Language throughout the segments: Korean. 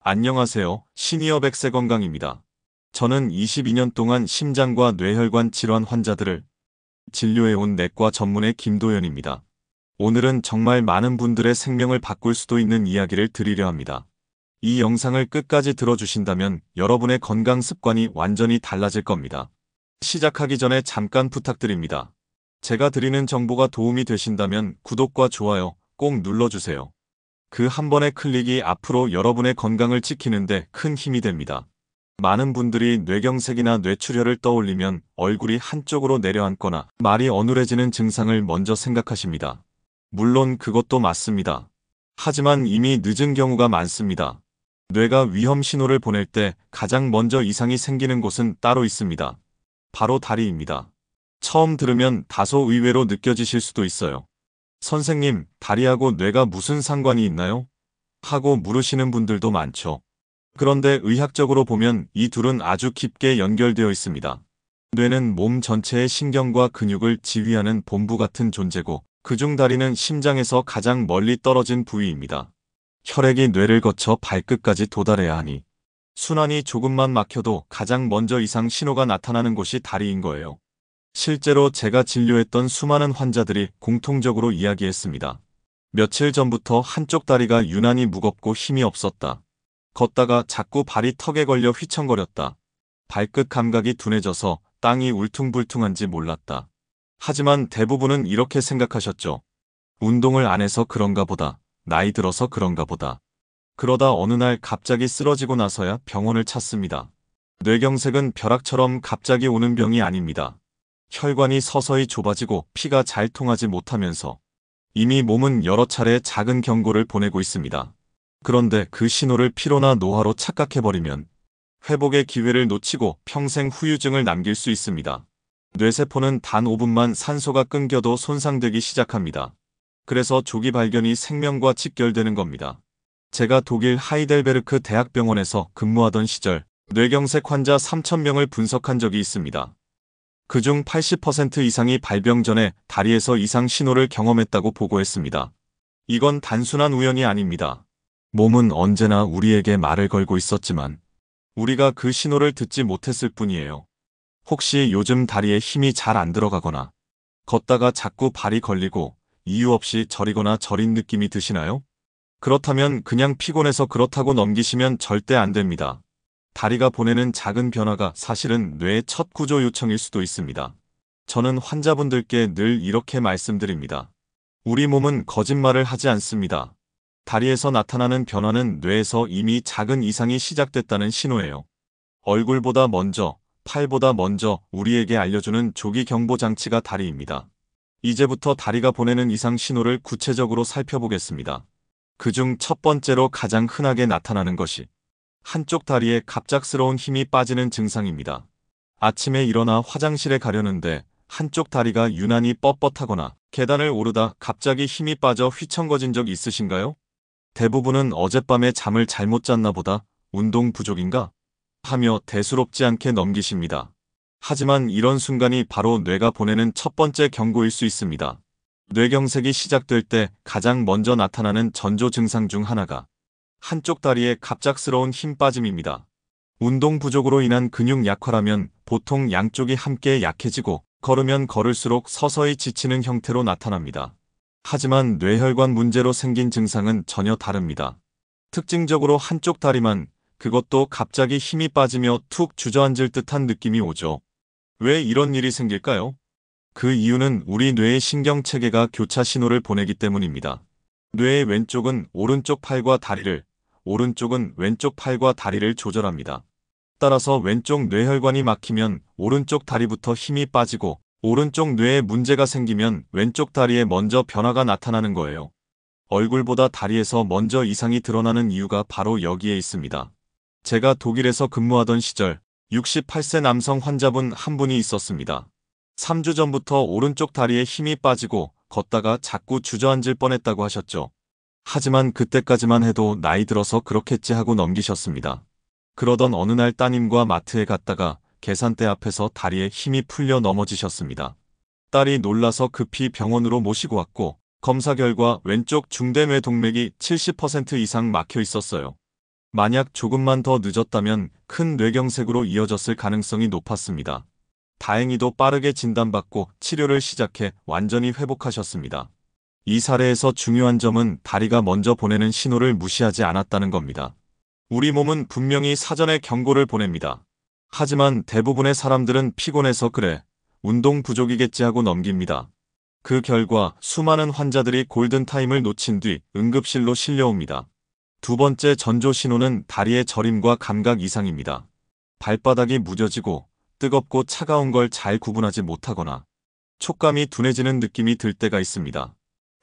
안녕하세요. 시니어 100세 건강입니다. 저는 22년 동안 심장과 뇌혈관 질환 환자들을 진료해온 내과 전문의 김도연입니다. 오늘은 정말 많은 분들의 생명을 바꿀 수도 있는 이야기를 드리려 합니다. 이 영상을 끝까지 들어주신다면 여러분의 건강 습관이 완전히 달라질 겁니다. 시작하기 전에 잠깐 부탁드립니다. 제가 드리는 정보가 도움이 되신다면 구독과 좋아요 꼭 눌러주세요. 그 한 번의 클릭이 앞으로 여러분의 건강을 지키는데 큰 힘이 됩니다. 많은 분들이 뇌경색이나 뇌출혈을 떠올리면 얼굴이 한쪽으로 내려앉거나 말이 어눌해지는 증상을 먼저 생각하십니다. 물론 그것도 맞습니다. 하지만 이미 늦은 경우가 많습니다. 뇌가 위험 신호를 보낼 때 가장 먼저 이상이 생기는 곳은 따로 있습니다. 바로 다리입니다. 처음 들으면 다소 의외로 느껴지실 수도 있어요. 선생님, 다리하고 뇌가 무슨 상관이 있나요? 하고 물으시는 분들도 많죠. 그런데 의학적으로 보면 이 둘은 아주 깊게 연결되어 있습니다. 뇌는 몸 전체의 신경과 근육을 지휘하는 본부 같은 존재고, 그중 다리는 심장에서 가장 멀리 떨어진 부위입니다. 혈액이 뇌를 거쳐 발끝까지 도달해야 하니, 순환이 조금만 막혀도 가장 먼저 이상 신호가 나타나는 곳이 다리인 거예요. 실제로 제가 진료했던 수많은 환자들이 공통적으로 이야기했습니다. 며칠 전부터 한쪽 다리가 유난히 무겁고 힘이 없었다. 걷다가 자꾸 발이 턱에 걸려 휘청거렸다. 발끝 감각이 둔해져서 땅이 울퉁불퉁한지 몰랐다. 하지만 대부분은 이렇게 생각하셨죠. 운동을 안 해서 그런가 보다. 나이 들어서 그런가 보다. 그러다 어느 날 갑자기 쓰러지고 나서야 병원을 찾습니다. 뇌경색은 벼락처럼 갑자기 오는 병이 아닙니다. 혈관이 서서히 좁아지고 피가 잘 통하지 못하면서 이미 몸은 여러 차례 작은 경고를 보내고 있습니다. 그런데 그 신호를 피로나 노화로 착각해버리면 회복의 기회를 놓치고 평생 후유증을 남길 수 있습니다. 뇌세포는 단 5분만 산소가 끊겨도 손상되기 시작합니다. 그래서 조기 발견이 생명과 직결되는 겁니다. 제가 독일 하이델베르크 대학병원에서 근무하던 시절 뇌경색 환자 3,000명을 분석한 적이 있습니다. 그중 80% 이상이 발병 전에 다리에서 이상 신호를 경험했다고 보고했습니다. 이건 단순한 우연이 아닙니다. 몸은 언제나 우리에게 말을 걸고 있었지만 우리가 그 신호를 듣지 못했을 뿐이에요. 혹시 요즘 다리에 힘이 잘 안 들어가거나 걷다가 자꾸 발이 걸리고 이유 없이 저리거나 저린 느낌이 드시나요? 그렇다면 그냥 피곤해서 그렇다고 넘기시면 절대 안 됩니다. 다리가 보내는 작은 변화가 사실은 뇌의 첫 구조 요청일 수도 있습니다. 저는 환자분들께 늘 이렇게 말씀드립니다. 우리 몸은 거짓말을 하지 않습니다. 다리에서 나타나는 변화는 뇌에서 이미 작은 이상이 시작됐다는 신호예요. 얼굴보다 먼저, 팔보다 먼저 우리에게 알려주는 조기 경보 장치가 다리입니다. 이제부터 다리가 보내는 이상 신호를 구체적으로 살펴보겠습니다. 그중 첫 번째로 가장 흔하게 나타나는 것이 한쪽 다리에 갑작스러운 힘이 빠지는 증상입니다. 아침에 일어나 화장실에 가려는데 한쪽 다리가 유난히 뻣뻣하거나 계단을 오르다 갑자기 힘이 빠져 휘청거진 적 있으신가요? 대부분은 어젯밤에 잠을 잘못 잤나 보다, 운동 부족인가? 하며 대수롭지 않게 넘기십니다. 하지만 이런 순간이 바로 뇌가 보내는 첫 번째 경고일 수 있습니다. 뇌경색이 시작될 때 가장 먼저 나타나는 전조 증상 중 하나가 한쪽 다리에 갑작스러운 힘 빠짐입니다. 운동 부족으로 인한 근육 약화라면 보통 양쪽이 함께 약해지고 걸으면 걸을수록 서서히 지치는 형태로 나타납니다. 하지만 뇌혈관 문제로 생긴 증상은 전혀 다릅니다. 특징적으로 한쪽 다리만, 그것도 갑자기 힘이 빠지며 툭 주저앉을 듯한 느낌이 오죠. 왜 이런 일이 생길까요? 그 이유는 우리 뇌의 신경체계가 교차 신호를 보내기 때문입니다. 뇌의 왼쪽은 오른쪽 팔과 다리를, 오른쪽은 왼쪽 팔과 다리를 조절합니다. 따라서 왼쪽 뇌혈관이 막히면 오른쪽 다리부터 힘이 빠지고 오른쪽 뇌에 문제가 생기면 왼쪽 다리에 먼저 변화가 나타나는 거예요. 얼굴보다 다리에서 먼저 이상이 드러나는 이유가 바로 여기에 있습니다. 제가 독일에서 근무하던 시절 68세 남성 환자분 한 분이 있었습니다. 3주 전부터 오른쪽 다리에 힘이 빠지고 걷다가 자꾸 주저앉을 뻔했다고 하셨죠. 하지만 그때까지만 해도 나이 들어서 그렇겠지 하고 넘기셨습니다. 그러던 어느 날 따님과 마트에 갔다가 계산대 앞에서 다리에 힘이 풀려 넘어지셨습니다. 딸이 놀라서 급히 병원으로 모시고 왔고 검사 결과 왼쪽 중대뇌 동맥이 70% 이상 막혀 있었어요. 만약 조금만 더 늦었다면 큰 뇌경색으로 이어졌을 가능성이 높았습니다. 다행히도 빠르게 진단받고 치료를 시작해 완전히 회복하셨습니다. 이 사례에서 중요한 점은 다리가 먼저 보내는 신호를 무시하지 않았다는 겁니다. 우리 몸은 분명히 사전에 경고를 보냅니다. 하지만 대부분의 사람들은 피곤해서 그래, 운동 부족이겠지 하고 넘깁니다. 그 결과 수많은 환자들이 골든타임을 놓친 뒤 응급실로 실려옵니다. 두 번째 전조 신호는 다리의 저림과 감각 이상입니다. 발바닥이 무뎌지고 뜨겁고 차가운 걸 잘 구분하지 못하거나 촉감이 둔해지는 느낌이 들 때가 있습니다.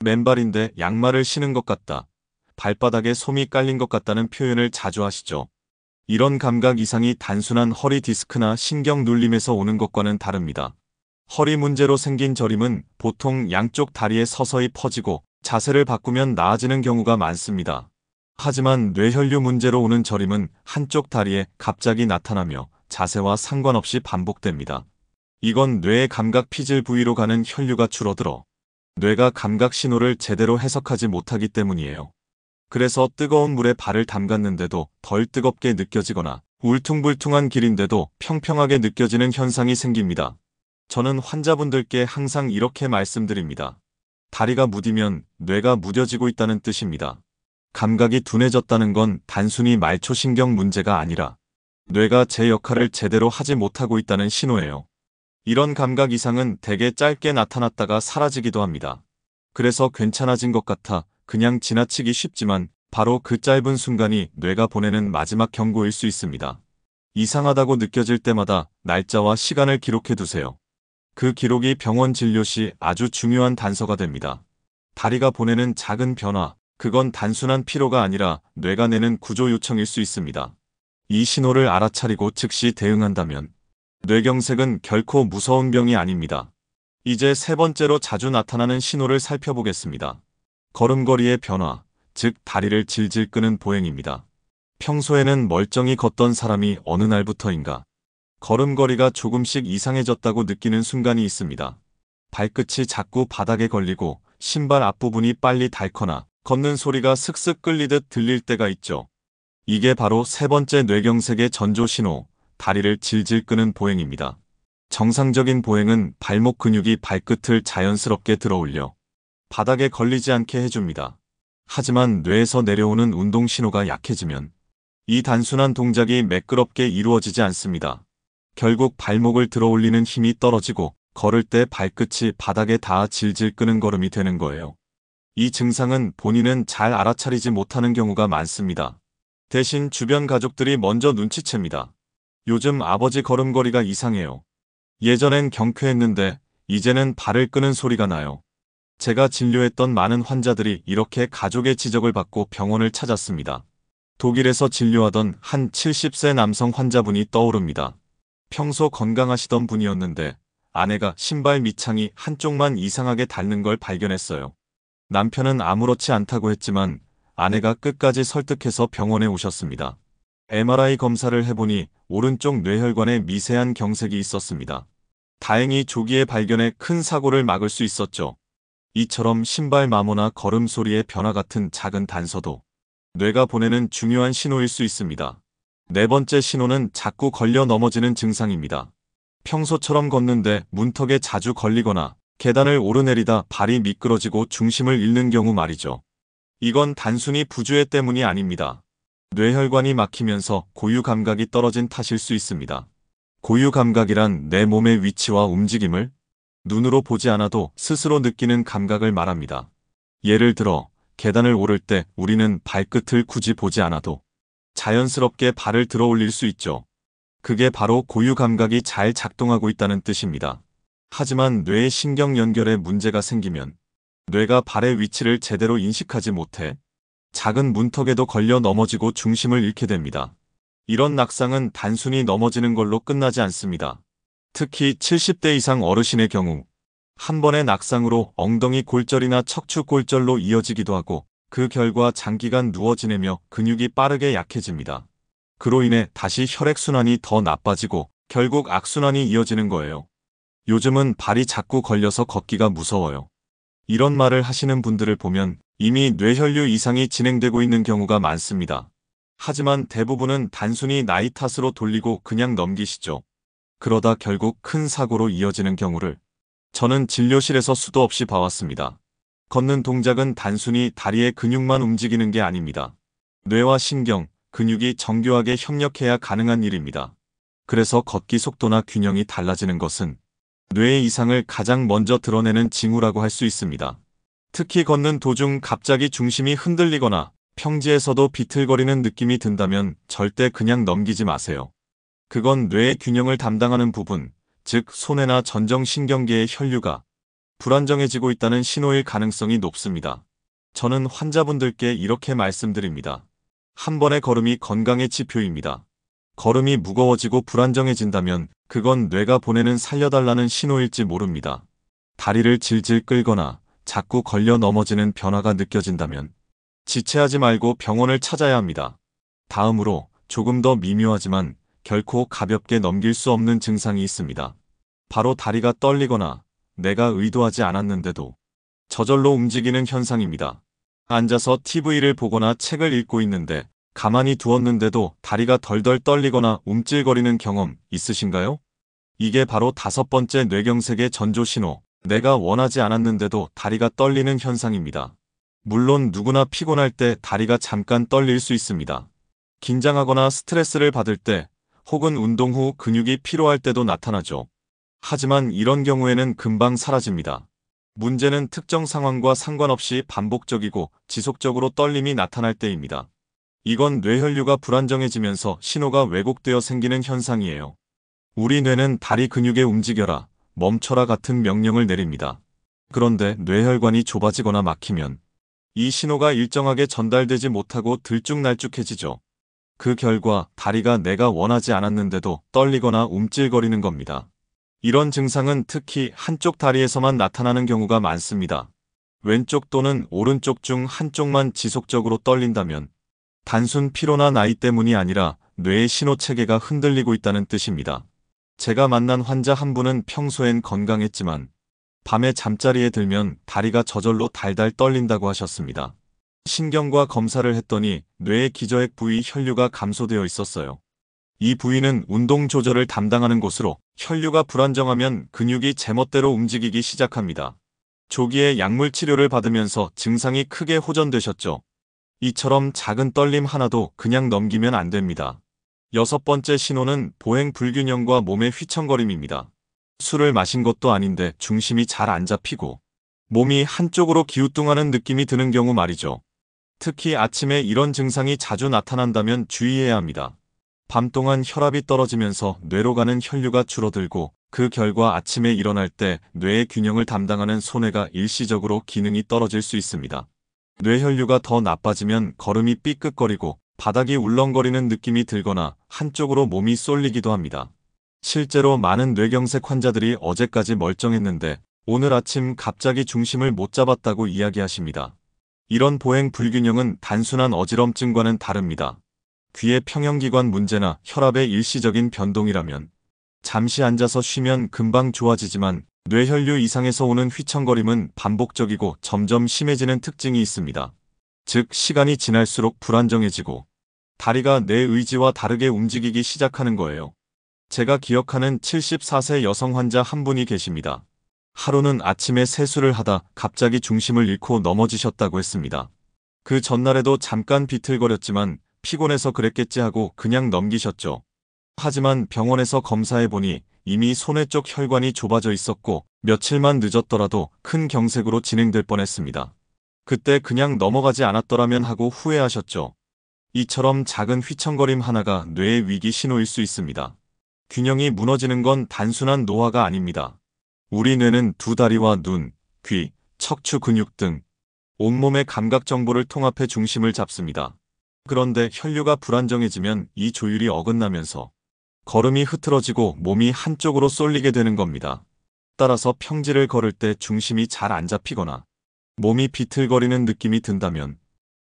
맨발인데 양말을 신은 것 같다. 발바닥에 솜이 깔린 것 같다는 표현을 자주 하시죠. 이런 감각 이상이 단순한 허리 디스크나 신경 눌림에서 오는 것과는 다릅니다. 허리 문제로 생긴 저림은 보통 양쪽 다리에 서서히 퍼지고 자세를 바꾸면 나아지는 경우가 많습니다. 하지만 뇌혈류 문제로 오는 저림은 한쪽 다리에 갑자기 나타나며 자세와 상관없이 반복됩니다. 이건 뇌의 감각 피질 부위로 가는 혈류가 줄어들어 뇌가 감각 신호를 제대로 해석하지 못하기 때문이에요. 그래서 뜨거운 물에 발을 담갔는데도 덜 뜨겁게 느껴지거나 울퉁불퉁한 길인데도 평평하게 느껴지는 현상이 생깁니다. 저는 환자분들께 항상 이렇게 말씀드립니다. 다리가 무디면 뇌가 무뎌지고 있다는 뜻입니다. 감각이 둔해졌다는 건 단순히 말초신경 문제가 아니라 뇌가 제 역할을 제대로 하지 못하고 있다는 신호예요. 이런 감각 이상은 대개 짧게 나타났다가 사라지기도 합니다. 그래서 괜찮아진 것 같아 그냥 지나치기 쉽지만 바로 그 짧은 순간이 뇌가 보내는 마지막 경고일 수 있습니다. 이상하다고 느껴질 때마다 날짜와 시간을 기록해 두세요. 그 기록이 병원 진료 시 아주 중요한 단서가 됩니다. 다리가 보내는 작은 변화, 그건 단순한 피로가 아니라 뇌가 내는 구조 요청일 수 있습니다. 이 신호를 알아차리고 즉시 대응한다면 뇌경색은 결코 무서운 병이 아닙니다. 이제 세 번째로 자주 나타나는 신호를 살펴보겠습니다. 걸음걸이의 변화, 즉 다리를 질질 끄는 보행입니다. 평소에는 멀쩡히 걷던 사람이 어느 날부터인가 걸음걸이가 조금씩 이상해졌다고 느끼는 순간이 있습니다. 발끝이 자꾸 바닥에 걸리고 신발 앞부분이 빨리 닳거나 걷는 소리가 슥슥 끌리듯 들릴 때가 있죠. 이게 바로 세 번째 뇌경색의 전조 신호, 다리를 질질 끄는 보행입니다. 정상적인 보행은 발목 근육이 발끝을 자연스럽게 들어올려 바닥에 걸리지 않게 해줍니다. 하지만 뇌에서 내려오는 운동 신호가 약해지면 이 단순한 동작이 매끄럽게 이루어지지 않습니다. 결국 발목을 들어올리는 힘이 떨어지고 걸을 때 발끝이 바닥에 닿아 질질 끄는 걸음이 되는 거예요. 이 증상은 본인은 잘 알아차리지 못하는 경우가 많습니다. 대신 주변 가족들이 먼저 눈치챕니다. 요즘 아버지 걸음걸이가 이상해요. 예전엔 경쾌했는데 이제는 발을 끄는 소리가 나요. 제가 진료했던 많은 환자들이 이렇게 가족의 지적을 받고 병원을 찾았습니다. 독일에서 진료하던 한 70세 남성 환자분이 떠오릅니다. 평소 건강하시던 분이었는데 아내가 신발 밑창이 한쪽만 이상하게 닳는 걸 발견했어요. 남편은 아무렇지 않다고 했지만 아내가 끝까지 설득해서 병원에 오셨습니다. MRI 검사를 해보니 오른쪽 뇌혈관에 미세한 경색이 있었습니다. 다행히 조기에 발견해 큰 사고를 막을 수 있었죠. 이처럼 신발 마모나 걸음소리의 변화 같은 작은 단서도 뇌가 보내는 중요한 신호일 수 있습니다. 네 번째 신호는 자꾸 걸려 넘어지는 증상입니다. 평소처럼 걷는데 문턱에 자주 걸리거나 계단을 오르내리다 발이 미끄러지고 중심을 잃는 경우 말이죠. 이건 단순히 부주의 때문이 아닙니다. 뇌혈관이 막히면서 고유 감각이 떨어진 탓일 수 있습니다. 고유 감각이란 내 몸의 위치와 움직임을 눈으로 보지 않아도 스스로 느끼는 감각을 말합니다. 예를 들어 계단을 오를 때 우리는 발끝을 굳이 보지 않아도 자연스럽게 발을 들어 올릴 수 있죠. 그게 바로 고유 감각이 잘 작동하고 있다는 뜻입니다. 하지만 뇌의 신경 연결에 문제가 생기면 뇌가 발의 위치를 제대로 인식하지 못해 작은 문턱에도 걸려 넘어지고 중심을 잃게 됩니다. 이런 낙상은 단순히 넘어지는 걸로 끝나지 않습니다. 특히 70대 이상 어르신의 경우 한 번의 낙상으로 엉덩이 골절이나 척추 골절로 이어지기도 하고 그 결과 장기간 누워 지내며 근육이 빠르게 약해집니다. 그로 인해 다시 혈액순환이 더 나빠지고 결국 악순환이 이어지는 거예요. 요즘은 발이 자꾸 걸려서 걷기가 무서워요. 이런 말을 하시는 분들을 보면 이미 뇌혈류 이상이 진행되고 있는 경우가 많습니다. 하지만 대부분은 단순히 나이 탓으로 돌리고 그냥 넘기시죠. 그러다 결국 큰 사고로 이어지는 경우를 저는 진료실에서 수도 없이 봐왔습니다. 걷는 동작은 단순히 다리의 근육만 움직이는 게 아닙니다. 뇌와 신경, 근육이 정교하게 협력해야 가능한 일입니다. 그래서 걷기 속도나 균형이 달라지는 것은 뇌의 이상을 가장 먼저 드러내는 징후라고 할 수 있습니다. 특히 걷는 도중 갑자기 중심이 흔들리거나 평지에서도 비틀거리는 느낌이 든다면 절대 그냥 넘기지 마세요. 그건 뇌의 균형을 담당하는 부분, 즉 손해나 전정신경계의 혈류가 불안정해지고 있다는 신호일 가능성이 높습니다. 저는 환자분들께 이렇게 말씀드립니다. 한 번의 걸음이 건강의 지표입니다. 걸음이 무거워지고 불안정해진다면 그건 뇌가 보내는 살려달라는 신호일지 모릅니다. 다리를 질질 끌거나 자꾸 걸려 넘어지는 변화가 느껴진다면 지체하지 말고 병원을 찾아야 합니다. 다음으로 조금 더 미묘하지만 결코 가볍게 넘길 수 없는 증상이 있습니다. 바로 다리가 떨리거나 내가 의도하지 않았는데도 저절로 움직이는 현상입니다. 앉아서 TV를 보거나 책을 읽고 있는데 가만히 두었는데도 다리가 덜덜 떨리거나 움찔거리는 경험 있으신가요? 이게 바로 5번째 뇌경색의 전조 신호, 내가 원하지 않았는데도 다리가 떨리는 현상입니다. 물론 누구나 피곤할 때 다리가 잠깐 떨릴 수 있습니다. 긴장하거나 스트레스를 받을 때 혹은 운동 후 근육이 피로할 때도 나타나죠. 하지만 이런 경우에는 금방 사라집니다. 문제는 특정 상황과 상관없이 반복적이고 지속적으로 떨림이 나타날 때입니다. 이건 뇌혈류가 불안정해지면서 신호가 왜곡되어 생기는 현상이에요. 우리 뇌는 다리 근육에 움직여라, 멈춰라 같은 명령을 내립니다. 그런데 뇌혈관이 좁아지거나 막히면 이 신호가 일정하게 전달되지 못하고 들쭉날쭉해지죠. 그 결과 다리가 내가 원하지 않았는데도 떨리거나 움찔거리는 겁니다. 이런 증상은 특히 한쪽 다리에서만 나타나는 경우가 많습니다. 왼쪽 또는 오른쪽 중 한쪽만 지속적으로 떨린다면 단순 피로나 나이 때문이 아니라 뇌의 신호 체계가 흔들리고 있다는 뜻입니다. 제가 만난 환자 한 분은 평소엔 건강했지만 밤에 잠자리에 들면 다리가 저절로 달달 떨린다고 하셨습니다. 신경과 검사를 했더니 뇌의 기저핵 부위 혈류가 감소되어 있었어요. 이 부위는 운동 조절을 담당하는 곳으로 혈류가 불안정하면 근육이 제멋대로 움직이기 시작합니다. 조기에 약물 치료를 받으면서 증상이 크게 호전되셨죠. 이처럼 작은 떨림 하나도 그냥 넘기면 안 됩니다. 6번째 신호는 보행 불균형과 몸의 휘청거림입니다. 술을 마신 것도 아닌데 중심이 잘 안 잡히고 몸이 한쪽으로 기우뚱하는 느낌이 드는 경우 말이죠. 특히 아침에 이런 증상이 자주 나타난다면 주의해야 합니다. 밤 동안 혈압이 떨어지면서 뇌로 가는 혈류가 줄어들고 그 결과 아침에 일어날 때 뇌의 균형을 담당하는 소뇌가 일시적으로 기능이 떨어질 수 있습니다. 뇌혈류가 더 나빠지면 걸음이 삐끗거리고 바닥이 울렁거리는 느낌이 들거나 한쪽으로 몸이 쏠리기도 합니다. 실제로 많은 뇌경색 환자들이 어제까지 멀쩡했는데 오늘 아침 갑자기 중심을 못 잡았다고 이야기하십니다. 이런 보행 불균형은 단순한 어지럼증과는 다릅니다. 귀의 평형기관 문제나 혈압의 일시적인 변동이라면 잠시 앉아서 쉬면 금방 좋아지지만 뇌혈류 이상에서 오는 휘청거림은 반복적이고 점점 심해지는 특징이 있습니다. 즉 시간이 지날수록 불안정해지고 다리가 내 의지와 다르게 움직이기 시작하는 거예요. 제가 기억하는 74세 여성 환자 한 분이 계십니다. 하루는 아침에 세수를 하다 갑자기 중심을 잃고 넘어지셨다고 했습니다. 그 전날에도 잠깐 비틀거렸지만 피곤해서 그랬겠지 하고 그냥 넘기셨죠. 하지만 병원에서 검사해보니 이미 소뇌 쪽 혈관이 좁아져 있었고 며칠만 늦었더라도 큰 경색으로 진행될 뻔했습니다. 그때 그냥 넘어가지 않았더라면 하고 후회하셨죠. 이처럼 작은 휘청거림 하나가 뇌의 위기 신호일 수 있습니다. 균형이 무너지는 건 단순한 노화가 아닙니다. 우리 뇌는 두 다리와 눈, 귀, 척추 근육 등 온몸의 감각 정보를 통합해 중심을 잡습니다. 그런데 혈류가 불안정해지면 이 조율이 어긋나면서 걸음이 흐트러지고 몸이 한쪽으로 쏠리게 되는 겁니다. 따라서 평지를 걸을 때 중심이 잘 안 잡히거나 몸이 비틀거리는 느낌이 든다면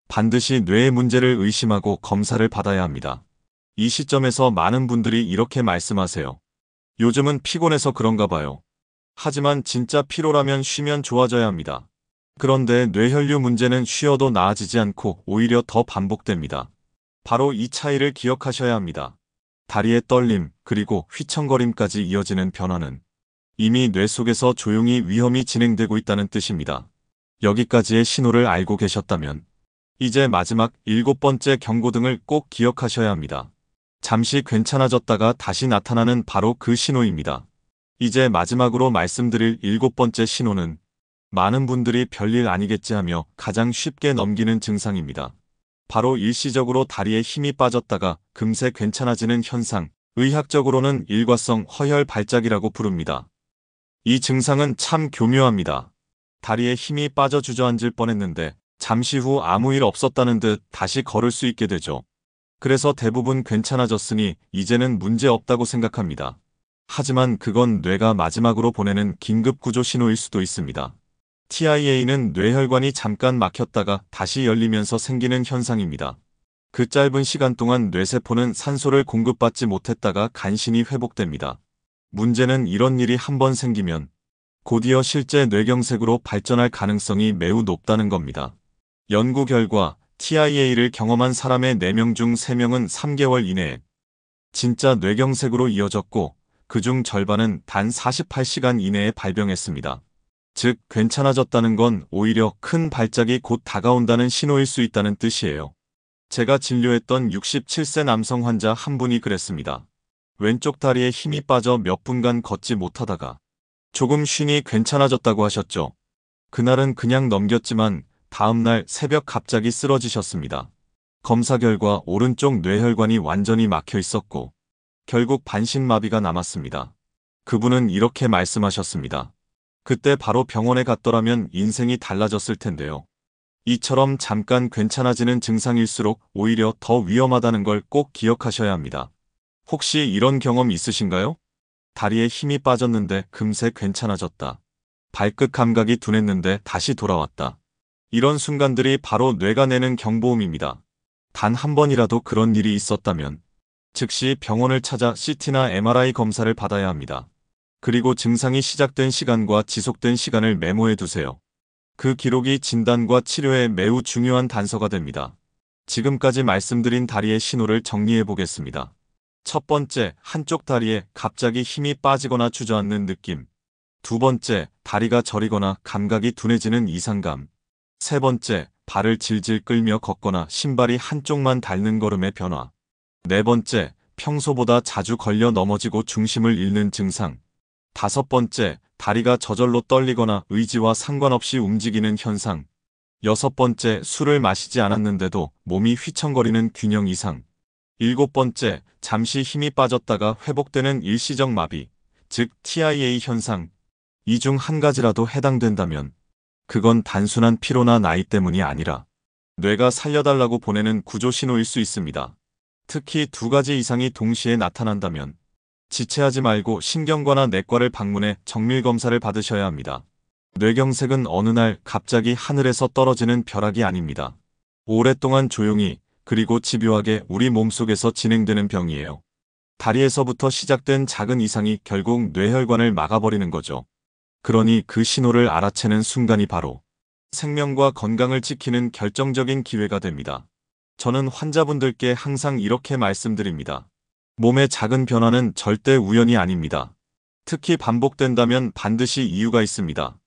반드시 뇌의 문제를 의심하고 검사를 받아야 합니다. 이 시점에서 많은 분들이 이렇게 말씀하세요. 요즘은 피곤해서 그런가 봐요. 하지만 진짜 피로라면 쉬면 좋아져야 합니다. 그런데 뇌혈류 문제는 쉬어도 나아지지 않고 오히려 더 반복됩니다. 바로 이 차이를 기억하셔야 합니다. 다리의 떨림, 그리고 휘청거림까지 이어지는 변화는 이미 뇌 속에서 조용히 위험이 진행되고 있다는 뜻입니다. 여기까지의 신호를 알고 계셨다면 이제 마지막 7번째 경고등을 꼭 기억하셔야 합니다. 잠시 괜찮아졌다가 다시 나타나는 바로 그 신호입니다. 이제 마지막으로 말씀드릴 7번째 신호는 많은 분들이 별일 아니겠지 하며 가장 쉽게 넘기는 증상입니다. 바로 일시적으로 다리에 힘이 빠졌다가 금세 괜찮아지는 현상, 의학적으로는 일과성 허혈 발작이라고 부릅니다. 이 증상은 참 교묘합니다. 다리에 힘이 빠져 주저앉을 뻔했는데 잠시 후 아무 일 없었다는 듯 다시 걸을 수 있게 되죠. 그래서 대부분 괜찮아졌으니 이제는 문제 없다고 생각합니다. 하지만 그건 뇌가 마지막으로 보내는 긴급 구조 신호일 수도 있습니다. TIA는 뇌혈관이 잠깐 막혔다가 다시 열리면서 생기는 현상입니다. 그 짧은 시간 동안 뇌세포는 산소를 공급받지 못했다가 간신히 회복됩니다. 문제는 이런 일이 한 번 생기면 곧이어 실제 뇌경색으로 발전할 가능성이 매우 높다는 겁니다. 연구 결과 TIA를 경험한 사람의 4명 중 3명은 3개월 이내에 진짜 뇌경색으로 이어졌고 그중 절반은 단 48시간 이내에 발병했습니다. 즉, 괜찮아졌다는 건 오히려 큰 발작이 곧 다가온다는 신호일 수 있다는 뜻이에요. 제가 진료했던 67세 남성 환자 한 분이 그랬습니다. 왼쪽 다리에 힘이 빠져 몇 분간 걷지 못하다가 조금 쉬니 괜찮아졌다고 하셨죠. 그날은 그냥 넘겼지만 다음날 새벽 갑자기 쓰러지셨습니다. 검사 결과 오른쪽 뇌혈관이 완전히 막혀 있었고 결국 반신마비가 남았습니다. 그분은 이렇게 말씀하셨습니다. 그때 바로 병원에 갔더라면 인생이 달라졌을 텐데요. 이처럼 잠깐 괜찮아지는 증상일수록 오히려 더 위험하다는 걸 꼭 기억하셔야 합니다. 혹시 이런 경험 있으신가요? 다리에 힘이 빠졌는데 금세 괜찮아졌다. 발끝 감각이 둔했는데 다시 돌아왔다. 이런 순간들이 바로 뇌가 내는 경보음입니다. 단 한 번이라도 그런 일이 있었다면 즉시 병원을 찾아 CT나 MRI 검사를 받아야 합니다. 그리고 증상이 시작된 시간과 지속된 시간을 메모해 두세요. 그 기록이 진단과 치료에 매우 중요한 단서가 됩니다. 지금까지 말씀드린 다리의 신호를 정리해 보겠습니다. 첫 번째, 한쪽 다리에 갑자기 힘이 빠지거나 주저앉는 느낌. 두 번째, 다리가 저리거나 감각이 둔해지는 이상감. 세 번째, 발을 질질 끌며 걷거나 신발이 한쪽만 닳는 걸음의 변화. 네 번째, 평소보다 자주 걸려 넘어지고 중심을 잃는 증상. 다섯 번째, 다리가 저절로 떨리거나 의지와 상관없이 움직이는 현상. 여섯 번째, 술을 마시지 않았는데도 몸이 휘청거리는 균형 이상. 일곱 번째, 잠시 힘이 빠졌다가 회복되는 일시적 마비, 즉 TIA 현상. 이 중 한 가지라도 해당된다면 그건 단순한 피로나 나이 때문이 아니라 뇌가 살려달라고 보내는 구조 신호일 수 있습니다. 특히 두 가지 이상이 동시에 나타난다면 지체하지 말고 신경과나 내과를 방문해 정밀검사를 받으셔야 합니다. 뇌경색은 어느 날 갑자기 하늘에서 떨어지는 벼락이 아닙니다. 오랫동안 조용히 그리고 집요하게 우리 몸속에서 진행되는 병이에요. 다리에서부터 시작된 작은 이상이 결국 뇌혈관을 막아버리는 거죠. 그러니 그 신호를 알아채는 순간이 바로 생명과 건강을 지키는 결정적인 기회가 됩니다. 저는 환자분들께 항상 이렇게 말씀드립니다. 몸의 작은 변화는 절대 우연이 아닙니다. 특히 반복된다면 반드시 이유가 있습니다.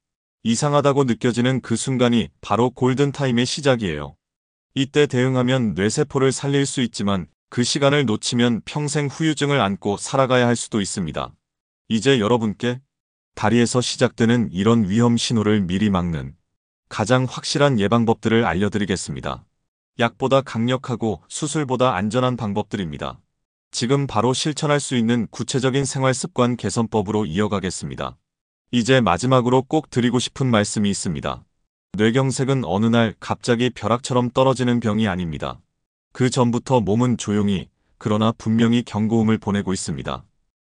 이상하다고 느껴지는 그 순간이 바로 골든타임의 시작이에요. 이때 대응하면 뇌세포를 살릴 수 있지만 그 시간을 놓치면 평생 후유증을 안고 살아가야 할 수도 있습니다. 이제 여러분께 다리에서 시작되는 이런 위험 신호를 미리 막는 가장 확실한 예방법들을 알려드리겠습니다. 약보다 강력하고 수술보다 안전한 방법들입니다. 지금 바로 실천할 수 있는 구체적인 생활습관 개선법으로 이어가겠습니다. 이제 마지막으로 꼭 드리고 싶은 말씀이 있습니다. 뇌경색은 어느 날 갑자기 벼락처럼 떨어지는 병이 아닙니다. 그 전부터 몸은 조용히 그러나 분명히 경고음을 보내고 있습니다.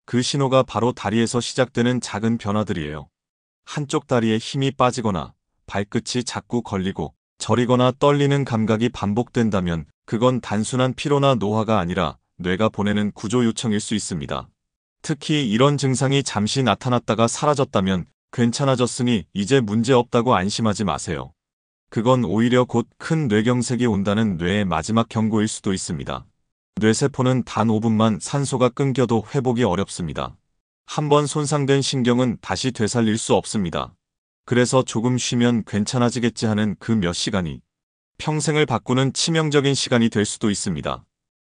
그 신호가 바로 다리에서 시작되는 작은 변화들이에요. 한쪽 다리에 힘이 빠지거나 발끝이 자꾸 걸리고 저리거나 떨리는 감각이 반복된다면 그건 단순한 피로나 노화가 아니라 뇌가 보내는 구조 요청일 수 있습니다. 특히 이런 증상이 잠시 나타났다가 사라졌다면 괜찮아졌으니 이제 문제 없다고 안심하지 마세요. 그건 오히려 곧 큰 뇌경색이 온다는 뇌의 마지막 경고일 수도 있습니다. 뇌세포는 단 5분만 산소가 끊겨도 회복이 어렵습니다. 한번 손상된 신경은 다시 되살릴 수 없습니다. 그래서 조금 쉬면 괜찮아지겠지 하는 그 몇 시간이 평생을 바꾸는 치명적인 시간이 될 수도 있습니다.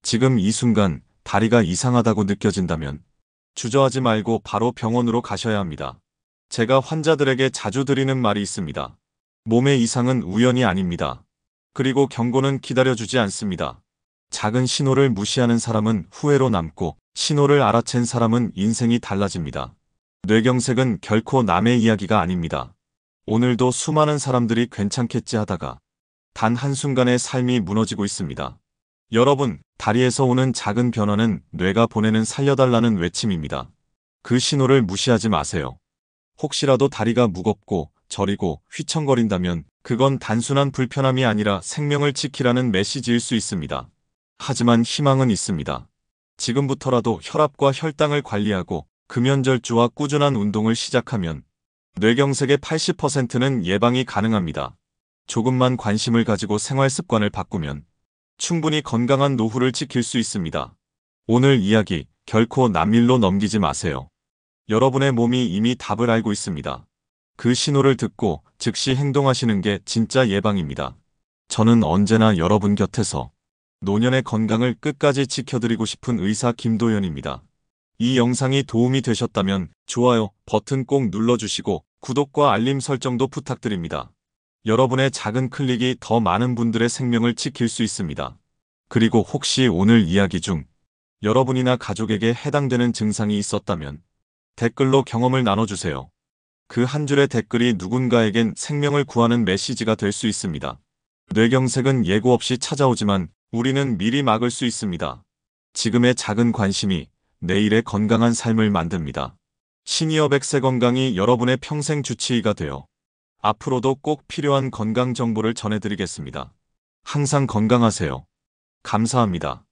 지금 이 순간 다리가 이상하다고 느껴진다면 주저하지 말고 바로 병원으로 가셔야 합니다. 제가 환자들에게 자주 드리는 말이 있습니다. 몸의 이상은 우연이 아닙니다. 그리고 경고는 기다려주지 않습니다. 작은 신호를 무시하는 사람은 후회로 남고 신호를 알아챈 사람은 인생이 달라집니다. 뇌경색은 결코 남의 이야기가 아닙니다. 오늘도 수많은 사람들이 괜찮겠지 하다가 단 한순간에 삶이 무너지고 있습니다. 여러분, 다리에서 오는 작은 변화는 뇌가 보내는 살려달라는 외침입니다. 그 신호를 무시하지 마세요. 혹시라도 다리가 무겁고 저리고 휘청거린다면 그건 단순한 불편함이 아니라 생명을 지키라는 메시지일 수 있습니다. 하지만 희망은 있습니다. 지금부터라도 혈압과 혈당을 관리하고 금연절주와 꾸준한 운동을 시작하면 뇌경색의 80%는 예방이 가능합니다. 조금만 관심을 가지고 생활 습관을 바꾸면 충분히 건강한 노후를 지킬 수 있습니다. 오늘 이야기 결코 남일로 넘기지 마세요. 여러분의 몸이 이미 답을 알고 있습니다. 그 신호를 듣고 즉시 행동하시는 게 진짜 예방입니다. 저는 언제나 여러분 곁에서 노년의 건강을 끝까지 지켜드리고 싶은 의사 김도현입니다. 이 영상이 도움이 되셨다면 좋아요 버튼 꼭 눌러주시고 구독과 알림 설정도 부탁드립니다. 여러분의 작은 클릭이 더 많은 분들의 생명을 지킬 수 있습니다. 그리고 혹시 오늘 이야기 중 여러분이나 가족에게 해당되는 증상이 있었다면 댓글로 경험을 나눠주세요. 그 한 줄의 댓글이 누군가에겐 생명을 구하는 메시지가 될 수 있습니다. 뇌경색은 예고 없이 찾아오지만 우리는 미리 막을 수 있습니다. 지금의 작은 관심이 내일의 건강한 삶을 만듭니다. 시니어 100세 건강이 여러분의 평생 주치의가 되어 앞으로도 꼭 필요한 건강 정보를 전해드리겠습니다. 항상 건강하세요. 감사합니다.